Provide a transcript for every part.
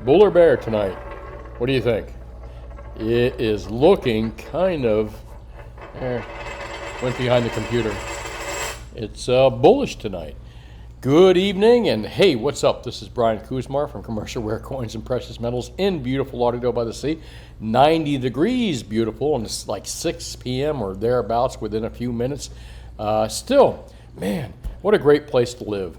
Bull or bear tonight? What do you think? It is looking kind of, went behind the computer. It's bullish tonight. Good evening, and hey, what's up? This is Brian Kuzmar from Commercial Rare Coins and Precious Metals in beautiful Lauderdale by the Sea. 90 degrees beautiful, and it's like 6 p.m. or thereabouts within a few minutes. Still, man, what a great place to live.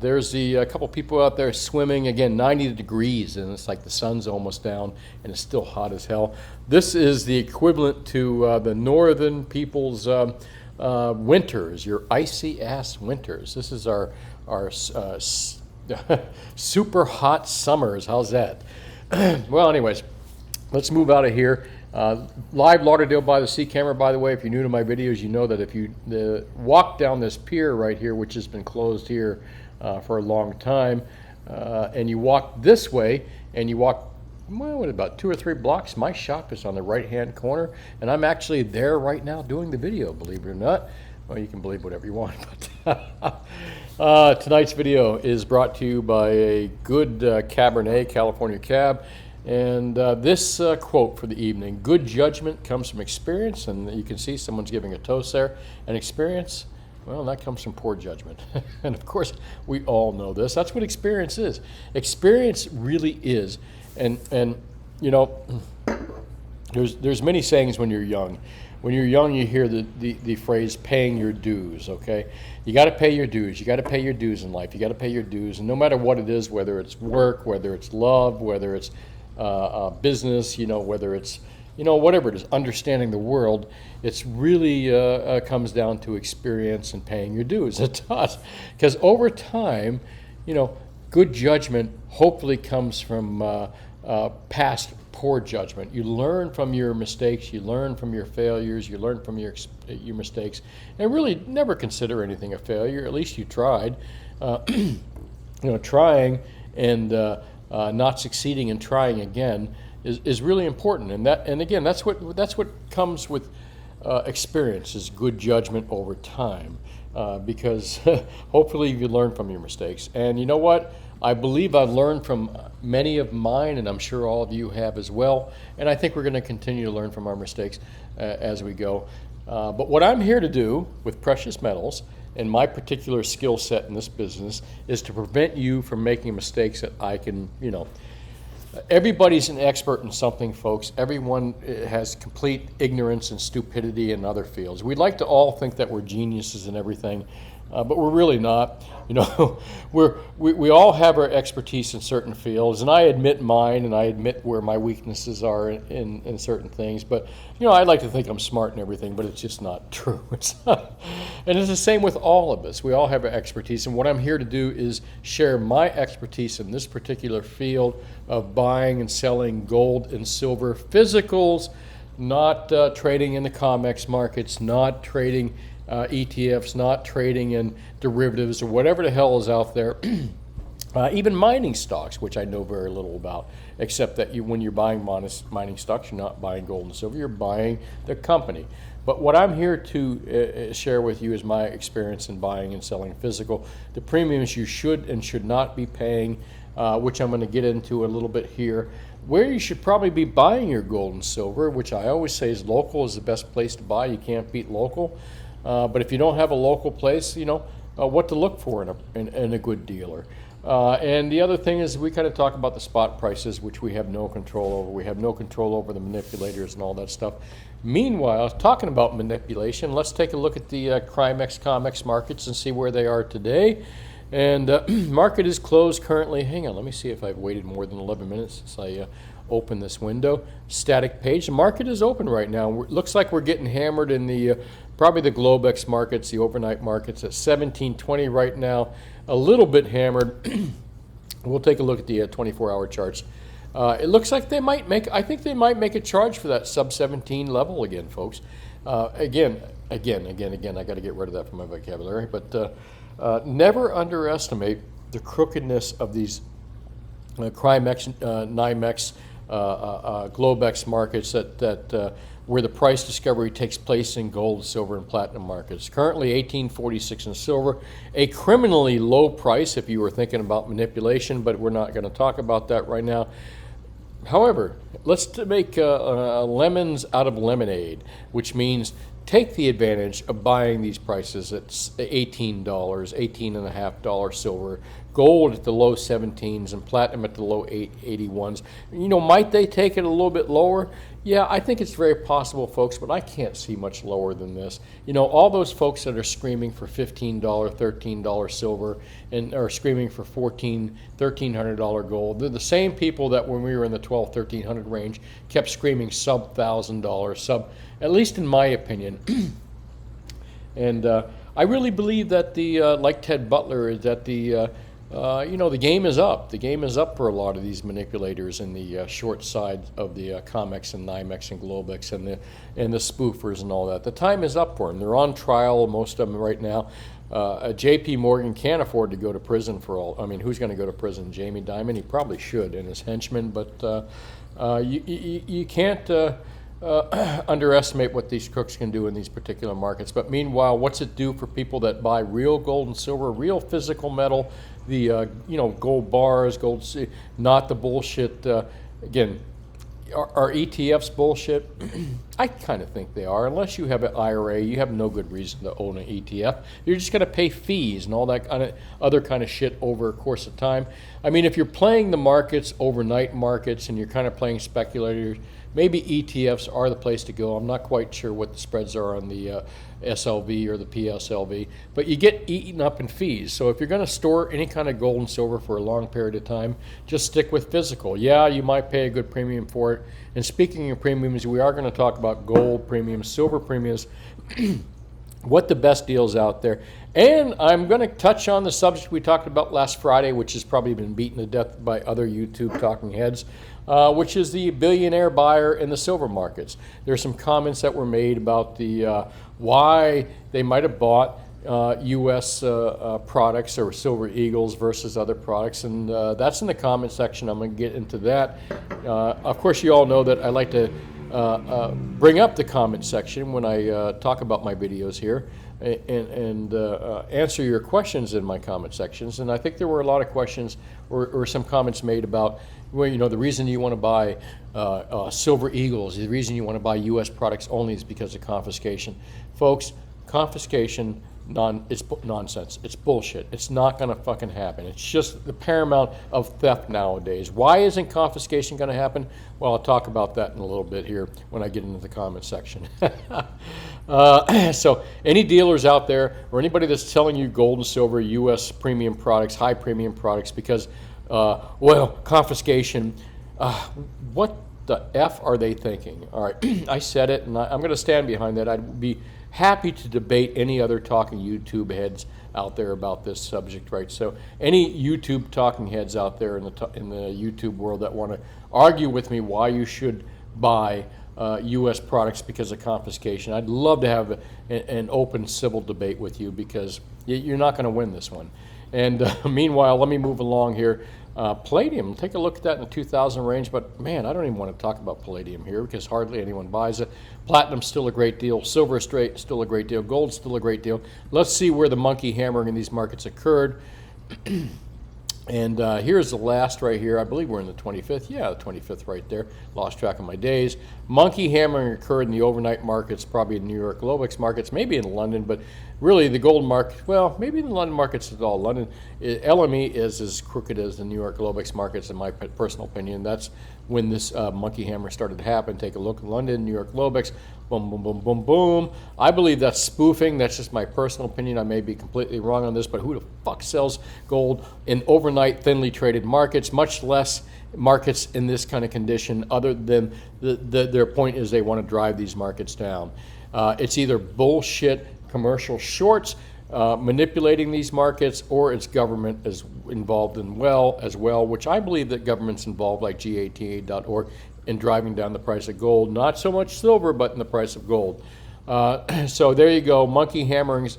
There's a couple people out there swimming, again, 90 degrees, and it's like the sun's almost down, and it's still hot as hell. This is the equivalent to the northern people's winters, your icy-ass winters. This is our super hot summers. How's that? Well, anyways, let's move out of here. Live Lauderdale by the Sea camera, by the way. If you're new to my videos, you know that if you walk down this pier right here, which has been closed here for a long time, and you walk this way, and you walk, well, what, about 2 or 3 blocks, my shop is on the right-hand corner, and I'm actually there right now doing the video, believe it or not. Well, you can believe whatever you want, but tonight's video is brought to you by a good Cabernet, California Cab. And this quote for the evening: good judgment comes from experience, and you can see someone's giving a toast there. And experience, well, that comes from poor judgment. And of course, we all know this. That's what experience is. Experience really is. And you know, there's many sayings when you're young. When you're young, you hear the phrase paying your dues, okay? You got to pay your dues. You got to pay your dues in life. You got to pay your dues. And no matter what it is, whether it's work, whether it's love, whether it's business, whether it's, whatever it is, understanding the world, it's really comes down to experience and paying your dues. It does. Because over time, good judgment hopefully comes from past poor judgment. You learn from your mistakes, you learn from your failures, you learn from your mistakes, and really never consider anything a failure. At least you tried. Trying and not succeeding and trying again is really important, and again that's what comes with experience, is good judgment over time, because hopefully you learn from your mistakes. And you know what? I believe I've learned from many of mine, and I'm sure all of you have as well. And I think we're going to continue to learn from our mistakes as we go. But what I'm here to do with precious metals and my particular skill set in this business is to prevent you from making mistakes that I can, everybody's an expert in something, folks. Everyone has complete ignorance and stupidity in other fields. We'd like to all think that we're geniuses in everything, but we're really not. We all have our expertise in certain fields, and I admit mine, and I admit where my weaknesses are in certain things. But I like to think I'm smart in everything, but it's just not true. It's not. And it's the same with all of us. We all have our expertise, and what I'm here to do is share my expertise in this particular field of buying and selling gold and silver physicals, not trading in the COMEX markets, not trading ETFs, not trading in derivatives or whatever the hell is out there. Even mining stocks, which I know very little about, except that when you're buying mining stocks, you're not buying gold and silver, you're buying the company. But what I'm here to share with you is my experience in buying and selling physical, the premiums you should and should not be paying, which I'm going to get into a little bit here, where you should probably be buying your gold and silver, which I always say is local is the best place to buy. You can't beat local. But if you don't have a local place, what to look for in a good dealer. And the other thing is we kind of talk about the spot prices, which we have no control over. We have no control over the manipulators and all that stuff. Meanwhile, talking about manipulation, let's take a look at the CRIMEX, COMEX markets and see where they are today. And market is closed currently. Hang on, let me see if I've waited more than 11 minutes since I open this window. Static page. The market is open right now. Looks like we're getting hammered in the probably the Globex markets, the overnight markets at 1720 right now. A little bit hammered. We'll take a look at the 24-hour charts. It looks like they might make. I think they might make a charge for that sub 17 level again, folks. Again. I got to get rid of that from my vocabulary. But never underestimate the crookedness of these CRIMEX, NYMEX Globex markets where the price discovery takes place in gold, silver, and platinum markets. Currently $18.46 in silver, a criminally low price if you were thinking about manipulation, but we're not going to talk about that right now. However, let's make lemons out of lemonade, which means take the advantage of buying these prices at $18, $18.50 silver, gold at the low 17s, and platinum at the low 81s. You know, might they take it a little bit lower? Yeah, I think it's very possible, folks, but I can't see much lower than this. You know, all those folks that are screaming for $15, $13 silver and are screaming for $1,400, $1,300 gold, they're the same people that when we were in the $1,200, $1,300 range kept screaming sub $1,000, at least in my opinion. And I really believe that like Ted Butler, that the game is up. The game is up for a lot of these manipulators in the short side of the COMEX and NYMEX and Globex and the spoofers and all that. The time is up for them. They're on trial, most of them right now. J.P. Morgan can't afford to go to prison for all. I mean, who's going to go to prison? Jamie Dimon? He probably should, and his henchmen. But you can't underestimate what these crooks can do in these particular markets. But meanwhile, what's it do for people that buy real gold and silver, real physical metal? The gold bars, not the bullshit. Again, are ETFs bullshit? I kind of think they are. Unless you have an IRA, you have no good reason to own an ETF. You're just going to pay fees and all that kind of other kind of shit over a course of time. I mean, if you're playing the markets, overnight markets, and you're kind of playing speculators, maybe ETFs are the place to go. I'm not quite sure what the spreads are on the SLV or the PSLV, but you get eaten up in fees. So if you're going to store any kind of gold and silver for a long period of time, just stick with physical. Yeah, you might pay a good premium for it. And speaking of premiums, we are going to talk about gold premiums, silver premiums, what the best deals out there. And I'm going to touch on the subject we talked about last Friday, which has probably been beaten to death by other YouTube talking heads, which is the billionaire buyer in the silver markets. There's some comments that were made about the why they might have bought U.S. products or Silver Eagles versus other products, and that's in the comment section. I'm going to get into that. Of course, you all know that I like to bring up the comment section when I talk about my videos here and answer your questions in my comment sections. And I think there were a lot of questions or some comments made about, well, you know, the reason you want to buy Silver Eagles, the reason you want to buy U.S. products only is because of confiscation. Folks, confiscation, it's nonsense. It's bullshit. It's not going to fucking happen. It's just the paramount of theft nowadays. Why isn't confiscation going to happen? Well, I'll talk about that in a little bit here when I get into the comment section. So any dealers out there or anybody that's telling you gold and silver, U.S. premium products, high premium products, because, confiscation, what the F are they thinking? All right, I said it, and I'm going to stand behind that. I'd be happy to debate any other talking YouTube heads out there about this subject, right? So any YouTube talking heads out there in the YouTube world that want to argue with me why you should buy U.S. products because of confiscation, I'd love to have an open civil debate with you, because you're not going to win this one. And meanwhile, let me move along here. Palladium, take a look at that in the 2000 range, but man, I don't even want to talk about palladium here because hardly anyone buys it. Platinum's still a great deal. Silver straight, still a great deal. Gold's still a great deal. Let's see where the monkey hammering in these markets occurred. And here's the last right here. I believe we're in the 25th. Yeah, the 25th right there. Lost track of my days. Monkey hammering occurred in the overnight markets, probably in New York Globex markets, maybe in London, but really the gold market, well, maybe in the London markets at all. London, LME is as crooked as the New York Globex markets, in my personal opinion. That's when this monkey hammer started to happen. Take a look at London, New York Globex, boom, boom, boom, boom, boom. I believe that's spoofing. That's just my personal opinion. I may be completely wrong on this, but who the fuck sells gold in overnight thinly traded markets, much less markets in this kind of condition, other than their point is they want to drive these markets down. It's either bullshit commercial shorts manipulating these markets, or it's government is involved as well, which I believe that government's involved, like GATA.org, in driving down the price of gold. Not so much silver, but in the price of gold. So there you go, monkey hammerings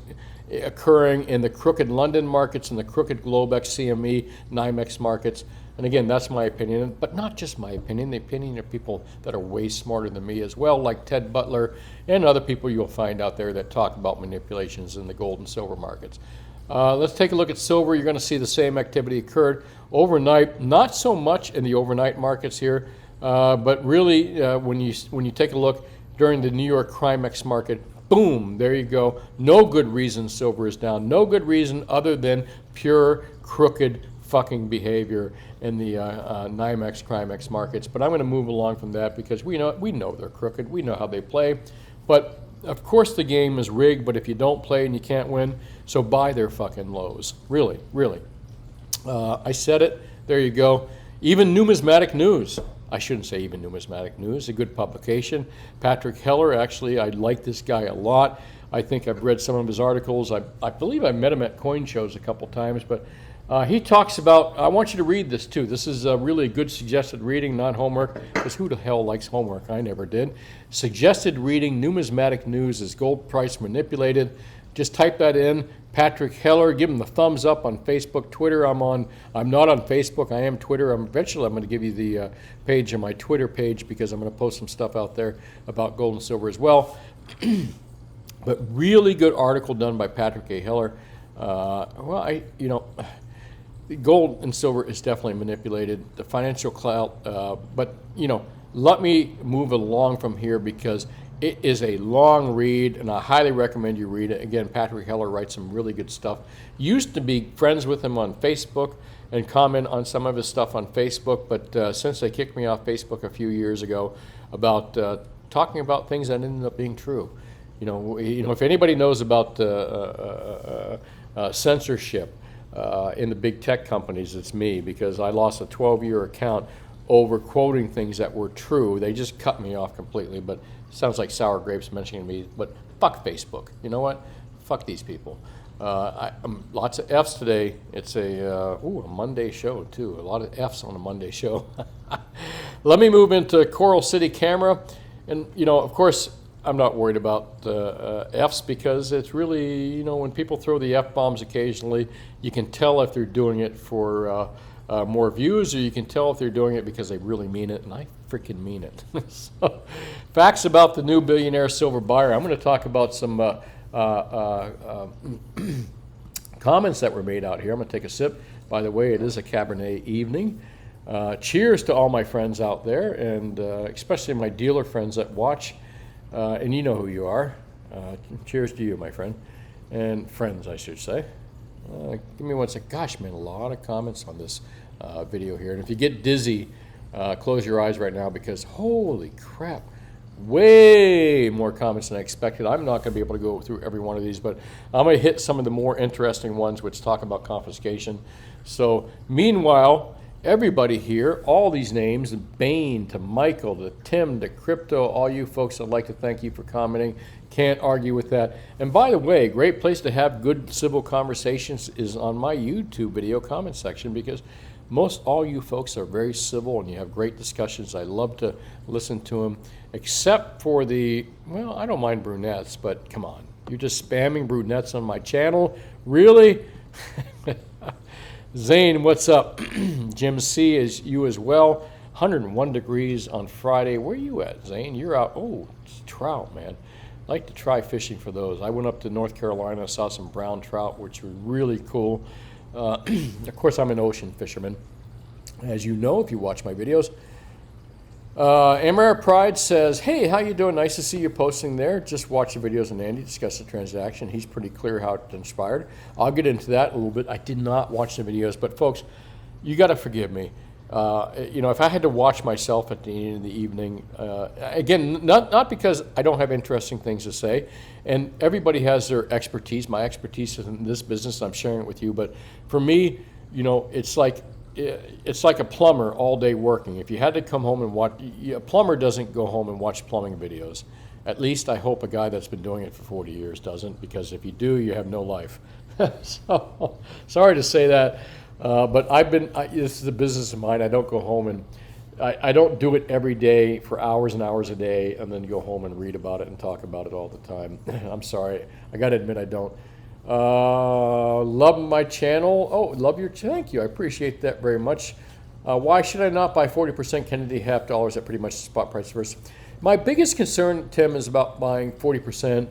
occurring in the crooked London markets and the crooked Globex, CME, NYMEX markets. And again, that's my opinion, but not just my opinion, the opinion of people that are way smarter than me as well, like Ted Butler and other people you'll find out there that talk about manipulations in the gold and silver markets. Let's take a look at silver. You're going to see the same activity occurred overnight, not so much in the overnight markets here, but really when you take a look during the New York Crimex market, boom, there you go. No good reason silver is down. No good reason other than pure crooked fucking behavior in the NYMEX, Crimex markets. But I'm going to move along from that because we know they're crooked. We know how they play. But of course the game is rigged, but if you don't play and you can't win, so buy their fucking lows. Really, really. I said it. There you go. Even Numismatic News. I shouldn't say even Numismatic News, a good publication. Patrick Heller, actually, I like this guy a lot. I think I've read some of his articles. I believe I met him at coin shows a couple times, but he talks about, I want you to read this too. This is really a good suggested reading, not homework, because who the hell likes homework? I never did. Suggested reading, Numismatic News, is gold price manipulated. Just type that in, Patrick Heller. Give him the thumbs up on Facebook, Twitter. I'm not on Facebook. I am Twitter. Eventually I'm going to give you the page on my Twitter page because I'm going to post some stuff out there about gold and silver as well. But really good article done by Patrick A. Heller. Gold and silver is definitely manipulated. The financial clout, but let me move along from here because it is a long read, and I highly recommend you read it. Again, Patrick Heller writes some really good stuff. Used to be friends with him on Facebook and comment on some of his stuff on Facebook, but since they kicked me off Facebook a few years ago about talking about things that ended up being true. If anybody knows about censorship in the big tech companies, it's me, because I lost a 12-year account over quoting things that were true. They just cut me off completely, but sounds like sour grapes mentioning me, but fuck Facebook. You know what? Fuck these people. Lots of F's today. It's a Monday show too. A lot of F's on a Monday show. Let me move into Coral City Camera. And of course, I'm not worried about F's because it's really, when people throw the F-bombs occasionally, you can tell if they're doing it for more views, or you can tell if they're doing it because they really mean it, and I freaking mean it. So, facts about the new billionaire silver buyer. I'm going to talk about some comments that were made out here. I'm going to take a sip. By the way, it is a Cabernet evening. Cheers to all my friends out there, and especially my dealer friends that watch, and you know who you are. Cheers to you, my friend, and friends, I should say. Give me one sec. Gosh, man, a lot of comments on this video here. And if you get dizzy, close your eyes right now because holy crap, way more comments than I expected. I'm not going to be able to go through every one of these, but I'm going to hit some of the more interesting ones which talk about confiscation. So meanwhile, everybody here, all these names, Bain to Michael to Tim to Crypto, all you folks, I'd like to thank you for commenting. Can't argue with that. And by the way, a great place to have good civil conversations is on my YouTube video comment section because most all you folks are very civil and you have great discussions. I love to listen to them, except for I don't mind brunettes, but come on. You're just spamming brunettes on my channel? Really? Zane, what's up? Jim C, is you as well. 101 degrees on Friday. Where are you at, Zane? You're out. Oh, it's trout, man. I'd like to try fishing for those. I went up to North Carolina, saw some brown trout, which were really cool. Of course, I'm an ocean fisherman, as you know if you watch my videos. Amara Pride says, hey, how you doing? Nice to see you posting there. Just watch the videos and Andy discuss the transaction. He's pretty clear how it transpired. I'll get into that a little bit. I did not watch the videos, but folks, you got to forgive me. If I had to watch myself at the end of the evening, again, not because I don't have interesting things to say, and everybody has their expertise. My expertise is in this business, I'm sharing it with you, but for me, it's like a plumber all day working. If you had to come home and watch, a plumber doesn't go home and watch plumbing videos. At least I hope a guy that's been doing it for 40 years doesn't, because if you do, you have no life. So, sorry to say that. But this is a business of mine. I don't go home and I don't do it every day for hours and hours a day and then go home and read about it and talk about it all the time. I'm sorry. I got to admit I don't. Love my channel. Oh, thank you. I appreciate that very much. Why should I not buy 40% Kennedy half dollars at pretty much the spot price first? My biggest concern, Tim, is about buying 40%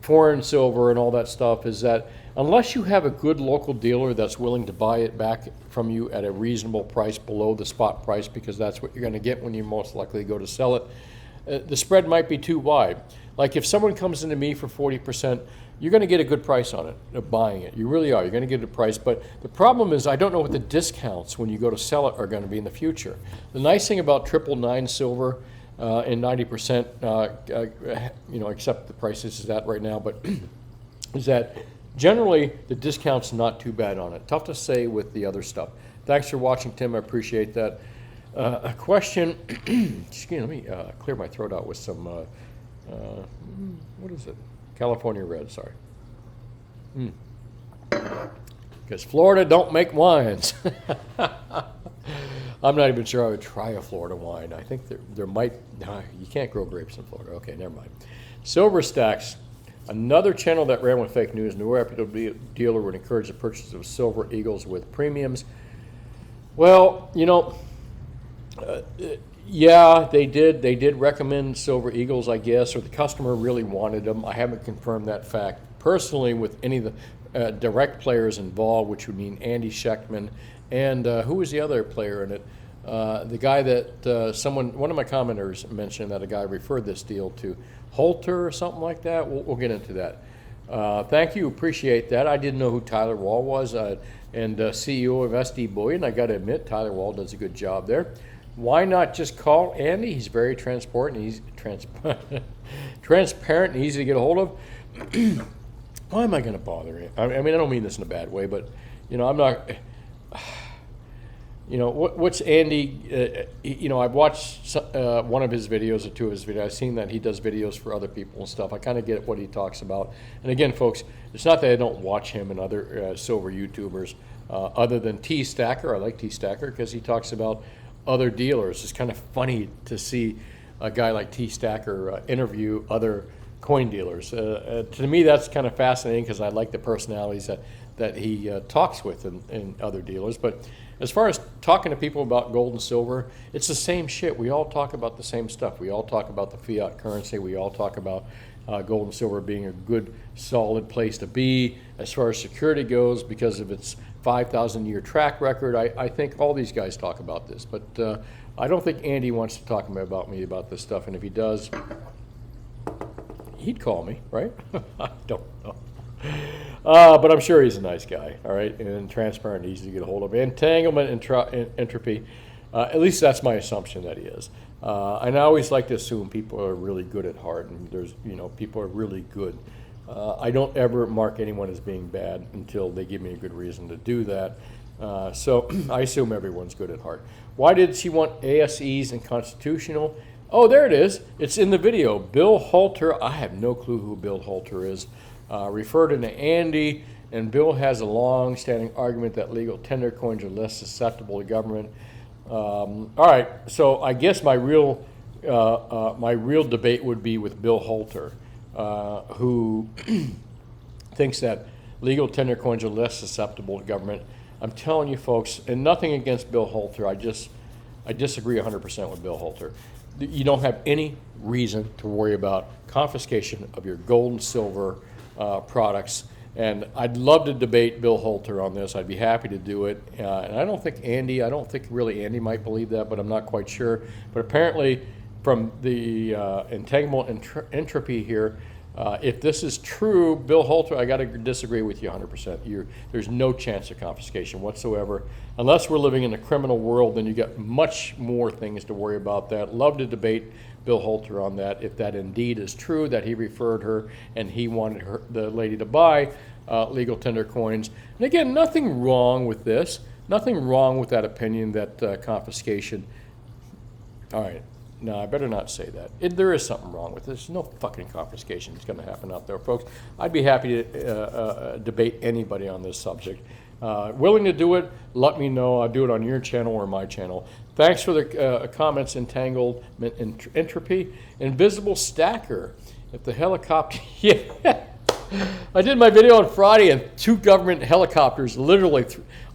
foreign silver and all that stuff is that unless you have a good local dealer that's willing to buy it back from you at a reasonable price below the spot price, because that's what you're going to get when you most likely go to sell it, the spread might be too wide. Like if someone comes into me for 40%, you're going to get a good price on it, buying it. You really are. You're going to get a price. But the problem is I don't know what the discounts when you go to sell it are going to be in the future. The nice thing about 999 silver and 90%, except the prices is at right now, but is that generally the discount's not too bad on it. Tough to say with the other stuff. Thanks for watching, Tim. I appreciate that. A question, excuse me, let me clear my throat out with some, what is it? California Red, sorry. Because Florida don't make wines. I'm not even sure I would try a Florida wine. I think there might, no, you can't grow grapes in Florida. Okay, never mind. Silver Stacks, another channel that ran with fake news. No reputable dealer would encourage the purchase of silver eagles with premiums. Well, yeah, they did recommend silver eagles, I guess, or the customer really wanted them. I haven't confirmed that fact personally with any of the direct players involved, which would mean Andy Schechtman and who was the other player in it? The guy that one of my commenters mentioned that a guy referred this deal to Holter or something like that. We'll get into that. Thank you, appreciate that. I didn't know who Tyler Wall was, and CEO of SD Bullion. I got to admit, Tyler Wall does a good job there. Why not just call Andy? He's very transparent and transparent and easy to get a hold of. Why am I going to bother him? I mean, I don't mean this in a bad way, but I'm not. What's Andy? I've watched one of his videos or two of his videos. I've seen that he does videos for other people and stuff. I kind of get what he talks about. And again, folks, it's not that I don't watch him and other silver YouTubers, other than T Stacker. I like T Stacker because he talks about other dealers. It's kind of funny to see a guy like T Stacker interview other coin dealers. To me, that's kind of fascinating because I like the personalities that he talks with in other dealers. But as far as talking to people about gold and silver, it's the same shit. We all talk about the same stuff. We all talk about the fiat currency. We all talk about gold and silver being a good, solid place to be as far as security goes because of its 5,000-year track record. I think all these guys talk about this, but I don't think Andy wants to talk about me about this stuff, and if he does, he'd call me, right? I don't know. But I'm sure he's a nice guy, all right, and transparent, easy to get a hold of. Entanglement and entropy, at least that's my assumption that he is. And I always like to assume people are really good at heart, and there's, people are really good. I don't ever mark anyone as being bad until they give me a good reason to do that. So I assume everyone's good at heart. Why did she want ASEs and constitutional? Oh, there it is. It's in the video. Bill Holter. I have no clue who Bill Holter is. Referred to Andy, and Bill has a long-standing argument that legal tender coins are less susceptible to government. All right, so I guess my real debate would be with Bill Holter, who thinks that legal tender coins are less susceptible to government. I'm telling you, folks, and nothing against Bill Holter. I disagree 100% with Bill Holter. You don't have any reason to worry about confiscation of your gold and silver products. And I'd love to debate Bill Holter on this. I'd be happy to do it. And I don't think really Andy might believe that, but I'm not quite sure. But apparently from the entanglement entropy here, if this is true, Bill Holter, I got to disagree with you 100%. There's no chance of confiscation whatsoever. Unless we're living in a criminal world, then you got much more things to worry about that. Love to debate Bill Holter on that, if that indeed is true, that he referred her and he wanted the lady to buy legal tender coins. And again, nothing wrong with this. Nothing wrong with that opinion that confiscation. All right. No, I better not say that. There is something wrong with this. There's no fucking confiscation that's going to happen out there, folks. I'd be happy to debate anybody on this subject. Willing to do it, let me know. I'll do it on your channel or my channel. Thanks for the comments, entanglement, entropy. Invisible stacker. If the helicopter, yeah. I did my video on Friday, and 2 government helicopters, literally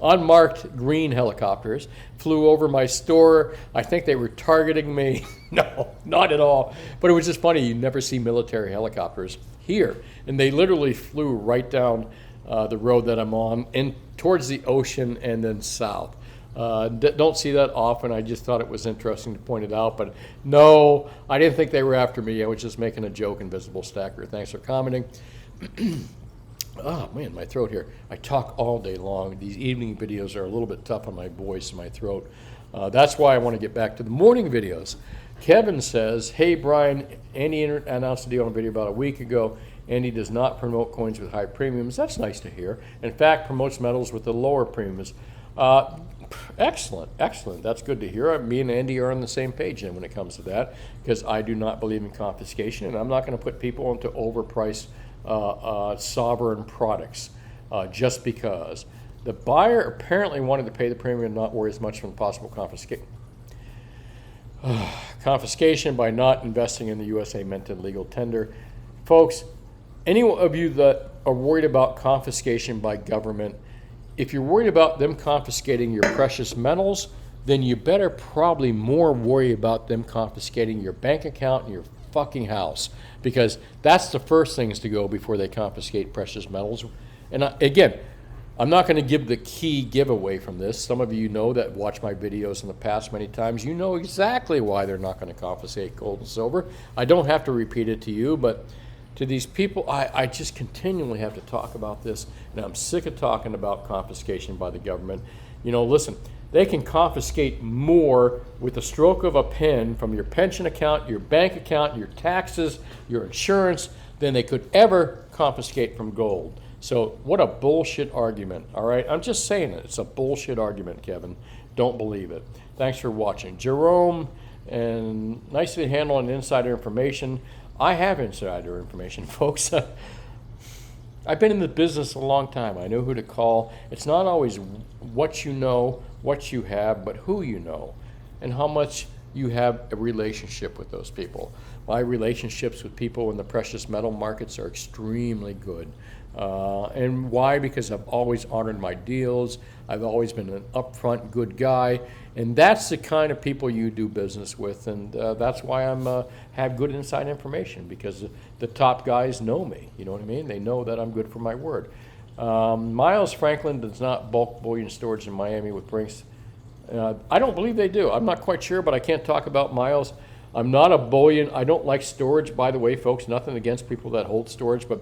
unmarked green helicopters, flew over my store. I think they were targeting me. No, not at all. But it was just funny. You never see military helicopters here. And they literally flew right down the road that I'm on and towards the ocean and then south. Don't see that often. I just thought it was interesting to point it out. But no, I didn't think they were after me. I was just making a joke, Invisible Stacker. Thanks for commenting. Oh, man, my throat here. I talk all day long. These evening videos are a little bit tough on my voice and my throat. That's why I want to get back to the morning videos. Kevin says, hey, Brian, Andy announced a deal on a video about a week ago. Andy does not promote coins with high premiums. That's nice to hear. In fact, promotes metals with the lower premiums. Excellent, excellent. That's good to hear. Me and Andy are on the same page when it comes to that, because I do not believe in confiscation, and I'm not going to put people into overpriced sovereign products just because. The buyer apparently wanted to pay the premium and not worry as much from possible confiscation by not investing in the USA Minted legal tender. Folks, any of you that are worried about confiscation by government, if you're worried about them confiscating your precious metals, then you better probably more worry about them confiscating your bank account and your fucking house, because that's the first things to go before they confiscate precious metals. And again, I'm not going to give the key giveaway from this. Some of you know that watch my videos in the past many times. You know exactly why they're not going to confiscate gold and silver. I don't have to repeat it to you, but to these people, I just continually have to talk about this, and I'm sick of talking about confiscation by the government. You know, listen, they can confiscate more with the stroke of a pen from your pension account, your bank account, your taxes, your insurance, than they could ever confiscate from gold. So what a bullshit argument, all right? I'm just saying it. It's a bullshit argument, Kevin. Don't believe it. Thanks for watching. Jerome, and nicely handling insider information. I have insider information, folks. I've been in the business a long time. I know who to call. It's not always what you know, what you have, but who you know, and how much you have a relationship with those people. My relationships with people in the precious metal markets are extremely good. And why? Because I've always honored my deals. I've always been an upfront good guy, and that's the kind of people you do business with, and that's why I'm have good inside information, because the top guys know me. You know what I mean? They know that I'm good for my word. Miles Franklin does not bulk bullion storage in Miami with Brinks. I don't believe they do. I'm not quite sure, but I can't talk about Miles. I'm not a bullion. I don't like storage, by the way, folks. Nothing against people that hold storage, but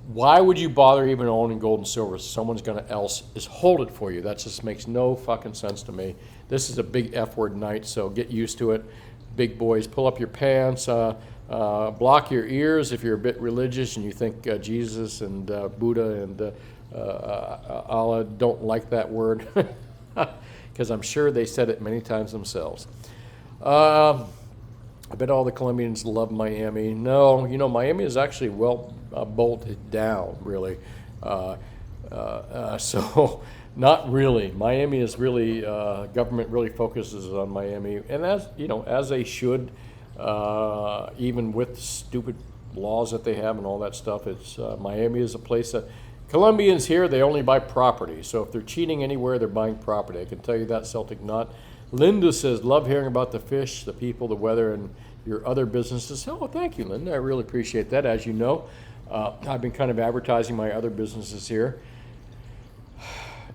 why would you bother even owning gold and silver? Someone's going to else is hold it for you. That just makes no fucking sense to me. This is a big F-word night, so get used to it. Big boys, pull up your pants, block your ears if you're a bit religious and you think Jesus and Buddha and Allah don't like that word, because I'm sure they said it many times themselves. I bet all the Colombians love Miami. No, you know, Miami is actually well bolted down, really. So not really. Miami is really, government really focuses on Miami, and as you know, as they should, even with stupid laws that they have and all that stuff. It's Miami is a place that Colombians here, they only buy property. So if they're cheating anywhere, they're buying property. I can tell you that, Celtic Knot. Linda says, love hearing about the fish, the people, the weather, and your other businesses. Oh, thank you, Linda. I really appreciate that. As you know, I've been kind of advertising my other businesses here.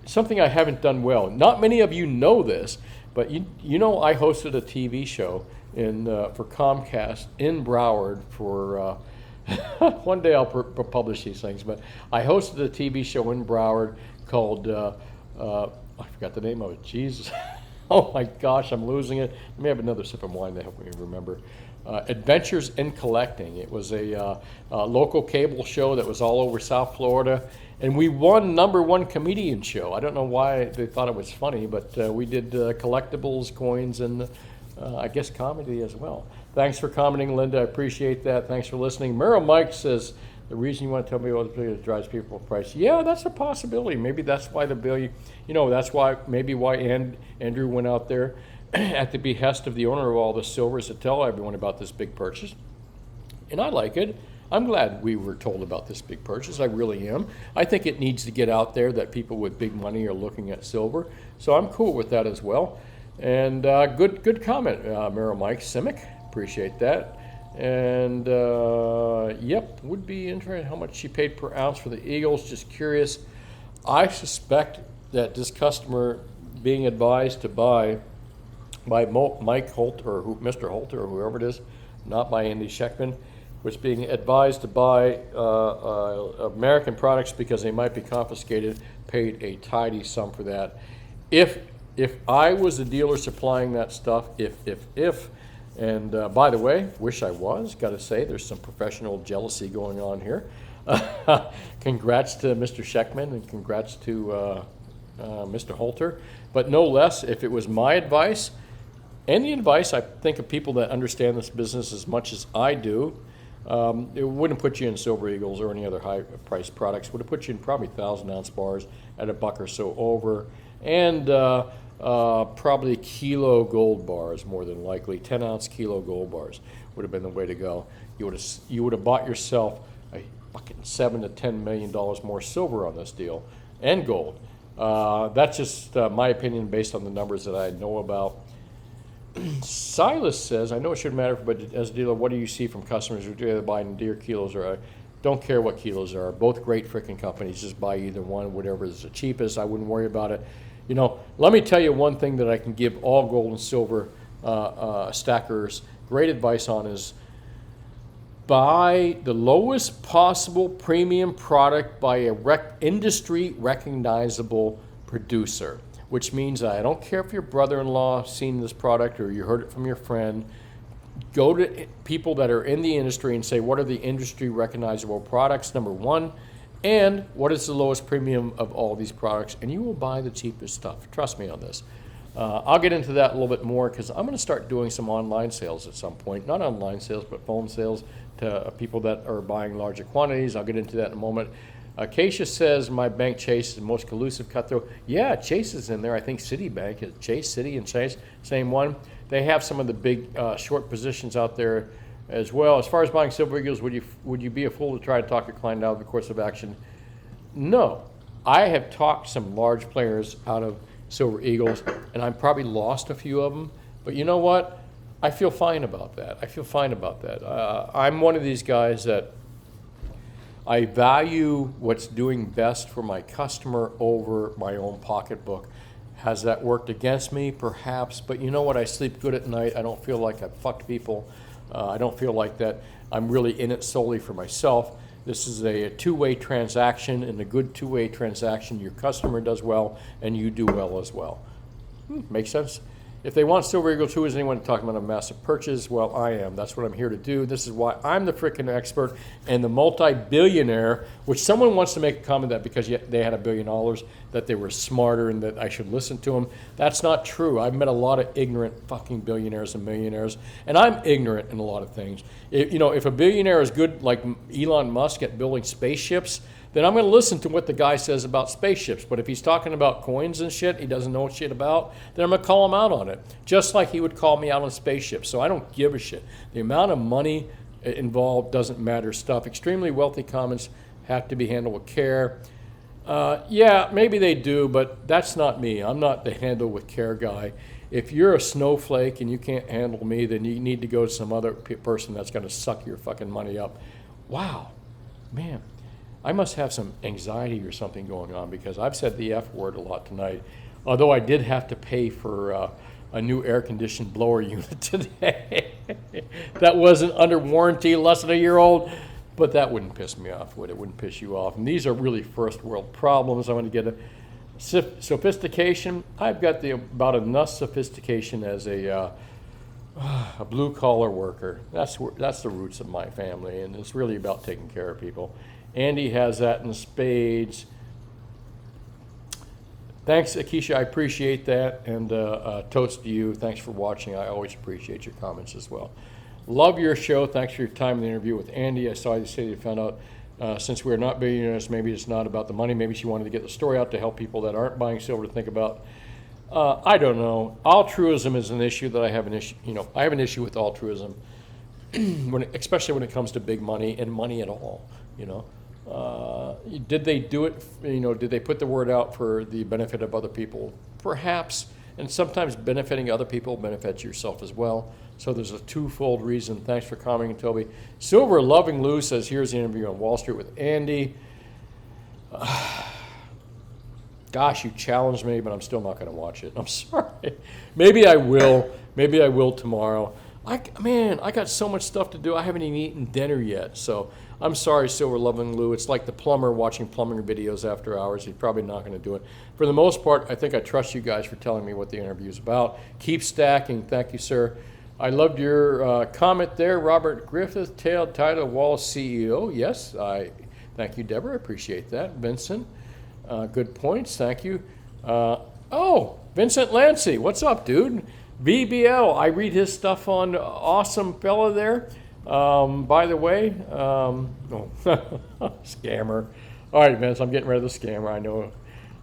Something I haven't done well. Not many of you know this, but you know I hosted a TV show for Comcast in Broward for, one day I'll publish these things, but I hosted a TV show in Broward called, I forgot the name of it, Jesus. Oh my gosh, I'm losing it. Let me have another sip of wine to help me remember. Adventures in Collecting. It was a local cable show that was all over South Florida, and we won #1 comedian show. I don't know why they thought it was funny, but we did collectibles, coins, and I guess comedy as well. Thanks for commenting, Linda. I appreciate that. Thanks for listening. Merrill Mike says, the reason you want to tell me what it drives people price. Yeah, that's a possibility. Maybe that's why the bill, that's why, maybe why Andrew went out there at the behest of the owner of all the silvers to tell everyone about this big purchase. And I like it. I'm glad we were told about this big purchase. I really am. I think it needs to get out there that people with big money are looking at silver. So I'm cool with that as well. And good comment, Merrill Mike Simic. Appreciate that. And yep, would be interesting how much she paid per ounce for the Eagles. Just curious. I suspect that this customer being advised to buy by Mike Holt or Mr. Holt or whoever it is, not by Andy Scheckman, was being advised to buy American products because they might be confiscated, paid a tidy sum for that. If I was the dealer supplying that stuff, and by the way, wish I was, got to say, there's some professional jealousy going on here. Congrats to Mr. Scheckman and congrats to Mr. Holter. But no less, if it was my advice, and the advice I think of people that understand this business as much as I do, it wouldn't put you in Silver Eagles or any other high-priced products. Would have put you in probably 1,000-ounce bars at $1 or so over, and probably kilo gold bars more than likely. 10-ounce kilo gold bars would have been the way to go. You would have bought yourself a fucking $7 to $10 million more silver on this deal, and gold. That's just my opinion based on the numbers that I know about. Silas says, I know it shouldn't matter, but as a dealer, what do you see from customers who are buying deer kilos or I don't care what kilos are. Both great freaking companies. Just buy either one, whatever is the cheapest. I wouldn't worry about it. You know, let me tell you one thing that I can give all gold and silver stackers great advice on is buy the lowest possible premium product by a industry recognizable producer. Which means I don't care if your brother-in-law seen this product or you heard it from your friend. Go to people that are in the industry and say, what are the industry recognizable products, number one, and what is the lowest premium of all these products, and you will buy the cheapest stuff. Trust me on this. I'll get into that a little bit more because I'm going to start doing some online sales at some point. Not online sales, but phone sales to people that are buying larger quantities. I'll get into that in a moment. Acacia says my bank Chase is the most collusive cutthroat. Yeah, Chase is in there. I think Citibank is Chase, Citi, and Chase, same one. They have some of the big short positions out there as well. As far as buying Silver Eagles, would you be a fool to try to talk a client out of the course of action? No. I have talked some large players out of Silver Eagles, and I've probably lost a few of them. But you know what? I feel fine about that. I'm one of these guys that I value what's doing best for my customer over my own pocketbook. Has that worked against me? Perhaps. But you know what? I sleep good at night. I don't feel like I fucked people. I don't feel like that I'm really in it solely for myself. This is a two-way transaction, and a good two-way transaction, your customer does well, and you do well as well. Makes sense? If they want Silver Eagles, who is anyone talking about a massive purchase? Well, I am. That's what I'm here to do. This is why I'm the freaking expert and the multi-billionaire, which someone wants to make a comment that because they had $1 billion, that they were smarter and that I should listen to them. That's not true. I've met a lot of ignorant fucking billionaires and millionaires, and I'm ignorant in a lot of things. If a billionaire is good like Elon Musk at building spaceships, then I'm going to listen to what the guy says about spaceships. But if he's talking about coins and shit he doesn't know shit about, then I'm going to call him out on it, just like he would call me out on spaceships. So I don't give a shit. The amount of money involved doesn't matter. Stuff. Extremely wealthy comments have to be handled with care. Yeah, maybe they do, but that's not me. I'm not the handle with care guy. If you're a snowflake and you can't handle me, then you need to go to some other person that's going to suck your fucking money up. Wow, man. I must have some anxiety or something going on because I've said the F word a lot tonight. Although I did have to pay for a new air-conditioned blower unit today. That wasn't under warranty, less than a year old, but that wouldn't piss me off, would it? Wouldn't piss you off. And these are really first-world problems. I'm going to get a sophistication. I've got about enough sophistication as a blue-collar worker. That's the roots of my family, and it's really about taking care of people. Andy has that in spades. Thanks, Akeisha. I appreciate that. And toast to you. Thanks for watching. I always appreciate your comments as well. Love your show. Thanks for your time in the interview with Andy. I saw you say you found out since we're not billionaires, maybe it's not about the money. Maybe she wanted to get the story out to help people that aren't buying silver to think about. I don't know. Altruism is an issue that I have an issue. I have an issue with altruism. especially when it comes to big money and money at all, you know. Did they do it, you know, did they put the word out for the benefit of other people? Perhaps, and sometimes benefiting other people benefits yourself as well. So there's a twofold reason. Thanks for commenting, Toby. Silver Loving Lou says, here's the interview on Wall Street with Andy. Gosh, you challenged me, but I'm still not going to watch it. I'm sorry. Maybe I will. Maybe I will tomorrow. Man, I got so much stuff to do. I haven't even eaten dinner yet. So I'm sorry, Silver Loving Lou. It's like the plumber watching plumbing videos after hours. He's probably not going to do it. For the most part, I think I trust you guys for telling me what the interview is about. Keep stacking. Thank you, sir. I loved your comment there. Robert Griffith, title Wallace CEO. Yes, thank you, Deborah. I appreciate that. Vincent, good points. Thank you. Oh, Vincent Lancy. What's up, dude? VBL. I read his stuff on Awesome Fella there. By the way, scammer. All right, Vince, I'm getting rid of the scammer. I know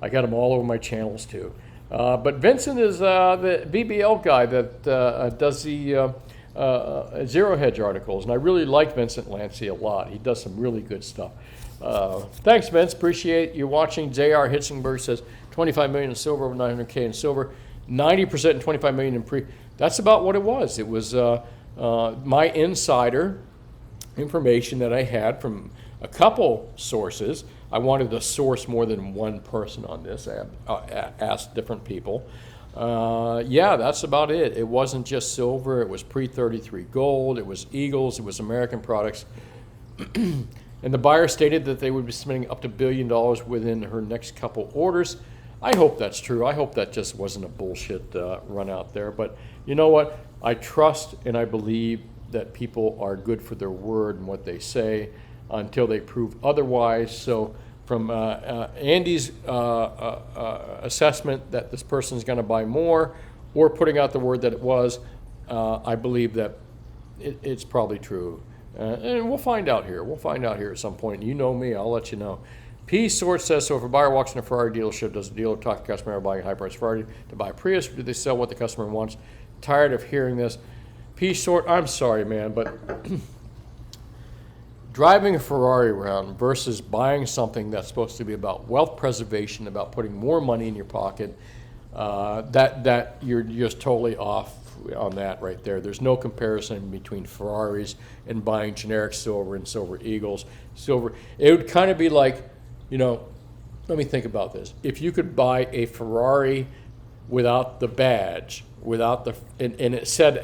I got them all over my channels too. But Vincent is the VBL guy that does the Zero Hedge articles, and I really like Vincent Lancy a lot. He does some really good stuff. Thanks, Vince. Appreciate you watching. J.R. Hitzingberg says 25 million in silver, over 900K in silver, 90% and 25 million in pre. That's about what it was. It was my insider information that I had from a couple sources. I wanted to source more than one person on this. I asked different people. Yeah, that's about it. It wasn't just silver. It was pre-33 gold. It was Eagles. It was American products. And the buyer stated that they would be spending up to $1 billion within her next couple orders. I hope that's true. I hope that just wasn't a bullshit run out there. But you know what? I trust and I believe that people are good for their word and what they say until they prove otherwise. So from Andy's assessment that this person is going to buy more, or putting out the word that it was, I believe that it's probably true. And we'll find out here. We'll find out here at some point. You know me. I'll let you know. P. Sort says, so if a buyer walks in a Ferrari dealership, does the dealer talk to the customer about buying a high-priced Ferrari to buy a Prius, or do they sell what the customer wants? Tired of hearing this. P. Sort, I'm sorry, man, but driving a Ferrari around versus buying something that's supposed to be about wealth preservation, about putting more money in your pocket, that you're just totally off on that right there. There's no comparison between Ferraris and buying generic silver and Silver Eagles. Silver, it would kind of be like, you know, let me think about this. If you could buy a Ferrari without the badge, without the, and it said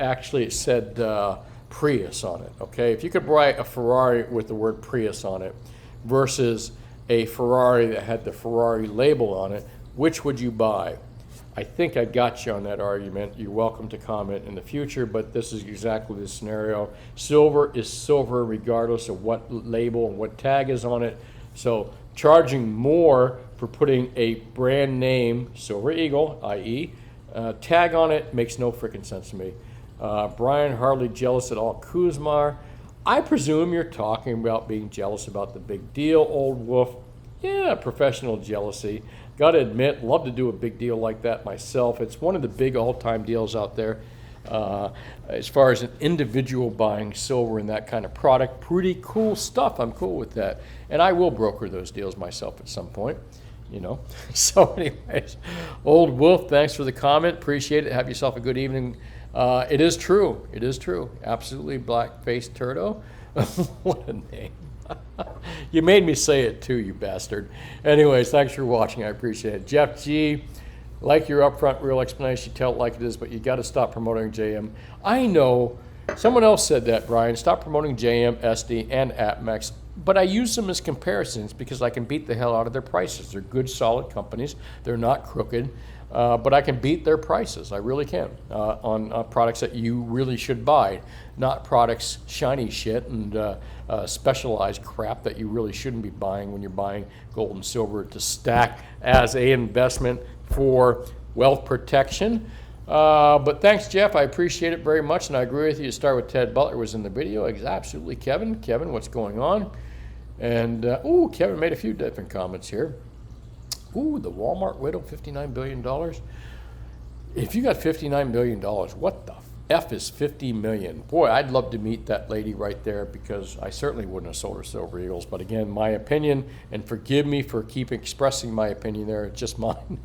Prius on it, okay? If you could buy a Ferrari with the word Prius on it versus a Ferrari that had the Ferrari label on it, which would you buy? I think I got you on that argument. You're welcome to comment in the future, but this is exactly the scenario. Silver is silver regardless of what label and what tag is on it. So charging more for putting a brand name, Silver Eagle, i.e., tag on it makes no freaking sense to me. Brian, hardly jealous at all. Kuzmar, I presume you're talking about being jealous about the big deal, Old Wolf. Yeah, professional jealousy. Got to admit, love to do a big deal like that myself. It's one of the big all-time deals out there. As far as an individual buying silver and that kind of product, pretty cool stuff. I'm cool with that. And I will broker those deals myself at some point, you know. So anyways, Old Wolf, thanks for the comment. Appreciate it. Have yourself a good evening. It is true. It is true. Absolutely black-faced turtle. What a name. You made me say it too, you bastard. Anyways, thanks for watching. I appreciate it. Jeff G, like your upfront real explanation, tell it like it is, but you got to stop promoting JM. I know. Someone else said that, Brian. Stop promoting JM, SD, and APMEX. But I use them as comparisons because I can beat the hell out of their prices. They're good, solid companies. They're not crooked. But I can beat their prices. I really can on products that you really should buy, not products, shiny shit and specialized crap that you really shouldn't be buying when you're buying gold and silver to stack as an investment for wealth protection. But thanks, Jeff. I appreciate it very much, and I agree with you. To start with Ted Butler was in the video. Absolutely, Kevin. Kevin, what's going on? And, Kevin made a few different comments here. Ooh, the Walmart widow, $59 billion. If you got $59 billion, what the F is 50 million. Boy, I'd love to meet that lady right there, because I certainly wouldn't have sold her Silver Eagles. But again, my opinion, and forgive me for keep expressing my opinion there, it's just mine.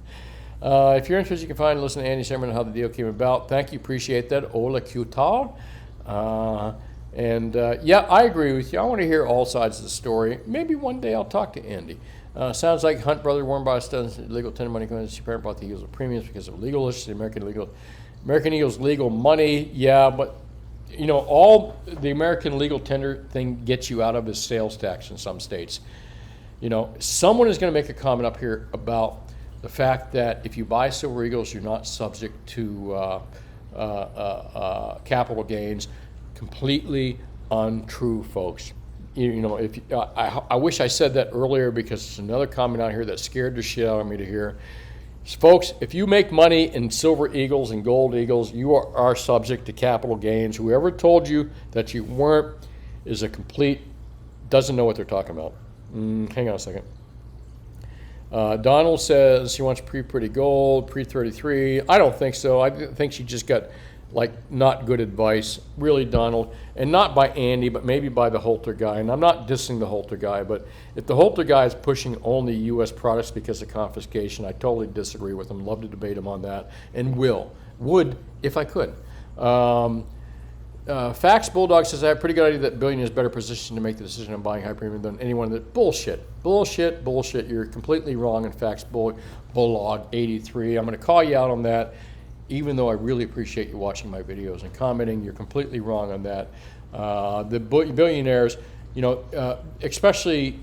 If you're interested, you can find and listen to Andy's sermon on how the deal came about. Thank you, appreciate that. Hola, que tal? Yeah, I agree with you. I want to hear all sides of the story. Maybe one day I'll talk to Andy. Sounds like Hunt brother Warren Buffett studies legal tender money coins. His parent bought the Eagles with premiums because of legal issues. The American Eagles legal money, yeah, but you know, all the American legal tender thing gets you out of is sales tax in some states. You know, someone is going to make a comment up here about the fact that if you buy Silver Eagles, you're not subject to capital gains. Completely untrue, folks. You know, if I wish I said that earlier, because it's another comment out here that scared the shit out of me to hear. Folks, if you make money in Silver Eagles and Gold Eagles, you are subject to capital gains. Whoever told you that you weren't is a complete, doesn't know what they're talking about. Hang on a second. Donald says she wants pre-pretty gold, pre-33. I don't think so. I think she just got not good advice, really, Donald, and not by Andy, but maybe by the Holter guy. And I'm not dissing the Holter guy, but if the Holter guy is pushing only U.S. products because of confiscation, I totally disagree with him. Love to debate him on that, and would if I could. Fax Bulldog says I have a pretty good idea that Bullion is better positioned to make the decision on buying high premium than anyone. That bullshit. You're completely wrong. In Fax Bulldog 83. I'm going to call you out on that. Even though I really appreciate you watching my videos and commenting, you're completely wrong on that. The billionaires, you know, especially,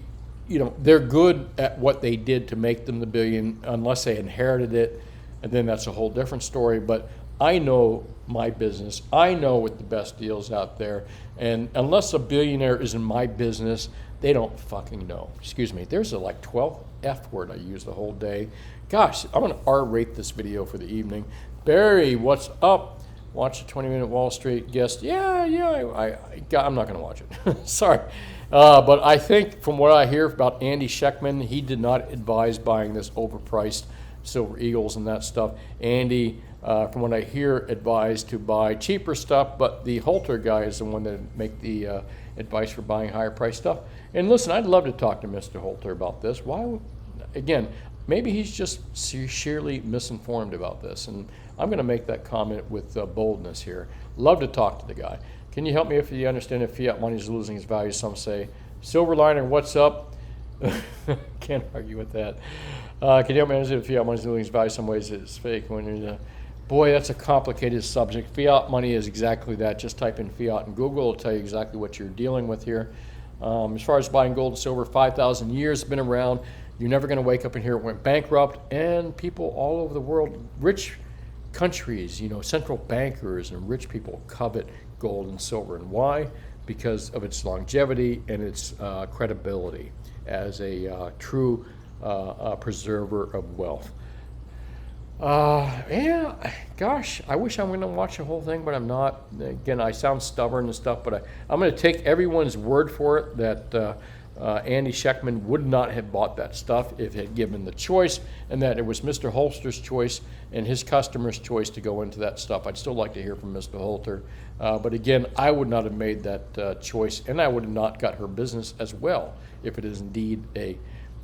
you know, they're good at what they did to make them the billion, unless they inherited it, and then that's a whole different story. But I know my business. I know what the best deals out there, and unless a billionaire is in my business, they don't fucking know. Excuse me. There's a 12th F word I use the whole day. Gosh, I'm going to R-rate this video for the evening. Barry, what's up? Watch the 20-minute Wall Street guest. I'm not going to watch it. Sorry. But I think from what I hear about Andy Schectman, he did not advise buying this overpriced Silver Eagles and that stuff. Andy, from what I hear, advised to buy cheaper stuff, but the Holter guy is the one that make the advice for buying higher priced stuff. And listen, I'd love to talk to Mr. Holter about this. Again, maybe he's just sheerly misinformed about this, and I'm going to make that comment with boldness here. Love to talk to the guy. Can you help me if you understand if fiat money is losing its value? Some say. Silverliner, what's up? Can't argue with that. Can you help me understand if fiat money is losing its value? Some ways it's fake. Boy, that's a complicated subject. Fiat money is exactly that. Just type in fiat in Google. It'll tell you exactly what you're dealing with here. As far as buying gold and silver, 5,000 years, been around. You're never going to wake up and hear it went bankrupt, and people all over the world, rich countries, you know, central bankers and rich people covet gold and silver. And why? Because of its longevity and its credibility as a true preserver of wealth. Gosh, I wish I'm going to watch the whole thing, but I'm not. Again, I sound stubborn and stuff, but I'm going to take everyone's word for it that Andy Schectman would not have bought that stuff if he had given the choice, and that it was Mr. Holter's choice and his customer's choice to go into that stuff. I'd still like to hear from Mr. Holter. But again, I would not have made that choice, and I would have not got her business as well if it is indeed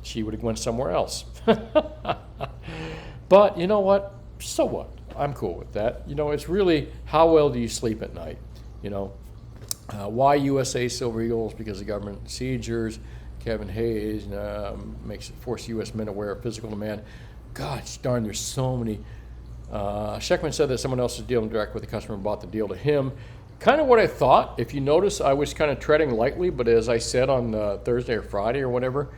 she would have went somewhere else. But you know what? So what? I'm cool with that. You know, it's really how well do you sleep at night, you know? Why USA Silver Eagles? Because of government seizures. Kevin Hayes force U.S. men aware of physical demand. Gosh darn, there's so many. Schectman said that someone else was dealing direct with the customer and bought the deal to him. Kind of what I thought. If you notice, I was kind of treading lightly, but as I said on Thursday or Friday or whatever,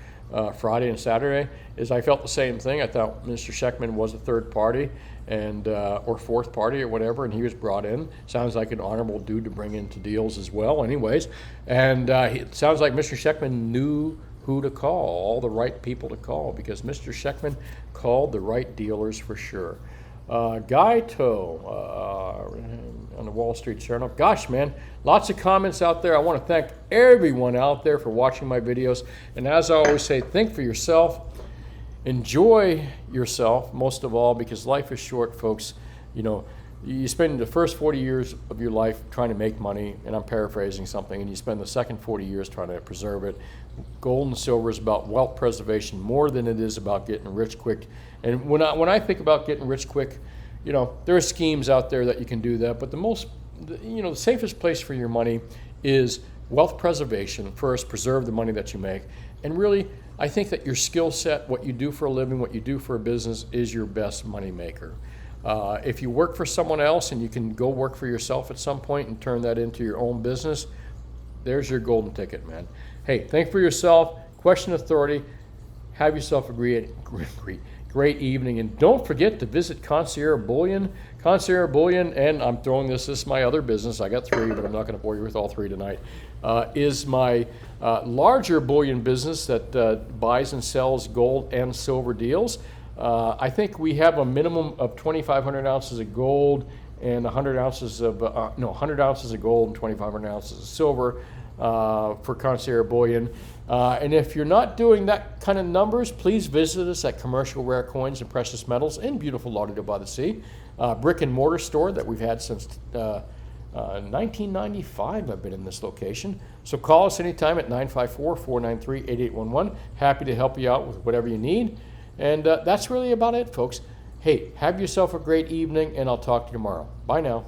Friday and Saturday, is I felt the same thing. I thought Mr. Schectman was a third party and or fourth party or whatever, and he was brought in. Sounds like an honorable dude to bring into deals as well anyways. And it sounds like Mr. Schectman knew who to call, all the right people to call, because Mr. Schectman called the right dealers for sure. Gaito on the Wall Street Journal. Gosh, man, lots of comments out there. I want to thank everyone out there for watching my videos. And as I always say, think for yourself. Enjoy yourself, most of all, because life is short, folks. You know, you spend the first 40 years of your life trying to make money, and I'm paraphrasing something, and you spend the second 40 years trying to preserve it. Gold and silver is about wealth preservation more than it is about getting rich quick. And when I think about getting rich quick, you know, there are schemes out there that you can do that, but the safest place for your money is wealth preservation. First, preserve the money that you make. And really, I think that your skill set, what you do for a living, what you do for a business, is your best money maker. If you work for someone else and you can go work for yourself at some point and turn that into your own business, there's your golden ticket, man. Hey, think for yourself, question authority, have yourself a great evening, and don't forget to visit Concierge Bullion. Concierge Bullion, and I'm throwing this is my other business. I got 3, but I'm not going to bore you with all 3 tonight. Is my larger bullion business that buys and sells gold and silver deals. I think we have a minimum of 2,500 ounces of gold and 100 ounces of 100 ounces of gold and 2,500 ounces of silver for Concierge Bullion. And if you're not doing that kind of numbers, please visit us at Commercial Rare Coins and Precious Metals in beautiful Lauderdale by the Sea. Brick and mortar store that we've had since 1995. I've been in this location. So call us anytime at 954-493-8811. Happy to help you out with whatever you need. And that's really about it, folks. Hey, have yourself a great evening, and I'll talk to you tomorrow. Bye now.